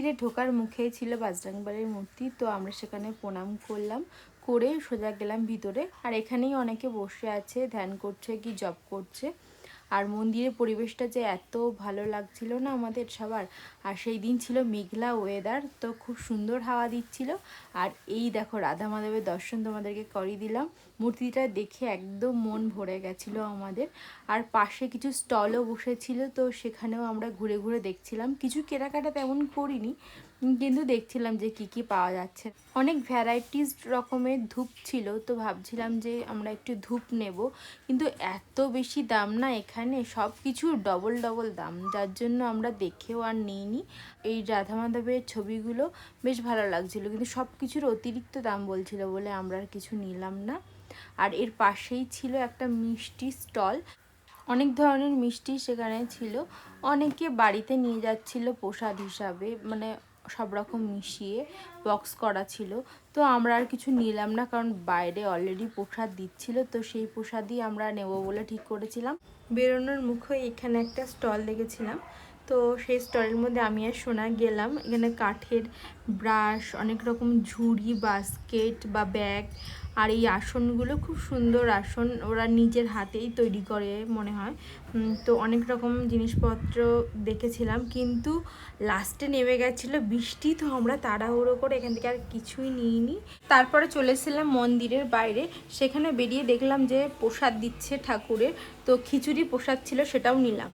মন্দিরে ঢোকার মুখেই ছিল বাজরংবলীর মূর্তি, তো আমরা সেখানে প্রণাম করলাম, করে সোজা গেলাম ভিতরে। আর এখানেই অনেকে বসে আছে, ধ্যান করছে কি জপ করছে। আর মন্দিরের পরিবেশটা যে এত ভালো লাগছিল না আমাদের সবার। আর সেই দিন ছিল মেঘলা ওয়েদার, তো খুব সুন্দর হাওয়া দিচ্ছিল। আর এই দেখো রাধা মাধবের দর্শন তোমাদেরকে করিয়ে দিলাম। মূর্তিটা দেখে একদম মন ভরে গেছিলো আমাদের। আর পাশে কিছু স্টলও বসেছিল, তো সেখানেও আমরা ঘুরে ঘুরে দেখছিলাম। কিছু কেনাকাটা তেমন করিনি, কিন্তু দেখছিলাম যে কি কি পাওয়া যাচ্ছে। অনেক ভ্যারাইটিস রকমের ধূপ ছিল, তো ভাবছিলাম যে আমরা একটু ধূপ নেব, কিন্তু এত বেশি দাম না এখানে, সব কিছু ডবল ডবল দাম, যার জন্য আমরা দেখেও আর নিইনি। এই রাধা মাধবের ছবিগুলো বেশ ভালো লাগছিল, কিন্তু সব কিছুর অতিরিক্ত দাম বলছিল বলে আমরা আর কিছু নিলাম না। আর এর পাশেই ছিল একটা মিষ্টি স্টল, অনেক ধরনের মিষ্টি সেখানে ছিল। অনেকে বাড়িতে নিয়ে যাচ্ছিল প্রসাদ হিসাবে, মানে সব রকম মিশিয়ে বক্স করা ছিল। তো আমরা আর কিছু নিলাম না, কারণ বাইরে অলরেডি প্রসাদ দিচ্ছিল, তো সেই প্রসাদই আমরা নেব বলে ঠিক করেছিলাম। বেরোনোর মুখে এখানে একটা স্টল দেখেছিলাম, তো সেই স্টলের মধ্যে আমি আর সোনা গেলাম। এখানে কাঠের ব্রাশ, অনেক রকম ঝুড়ি, বাস্কেট বা ব্যাগ, আর এই আসনগুলো খুব সুন্দর আসন, ওরা নিজের হাতেই তৈরি করে মনে হয়। তো অনেক রকম জিনিসপত্র দেখেছিলাম, কিন্তু লাস্টে নেমে গেছিলো বৃষ্টি, তো আমরা তাড়াহুড়ো করে এখান থেকে আর কিছুই নিইনি। তারপরে চলেছিলাম মন্দিরের বাইরে, সেখানে বেরিয়ে দেখলাম যে প্রসাদ দিচ্ছে ঠাকুরের, তো খিচুড়ি প্রসাদ ছিল, সেটাও নিলাম।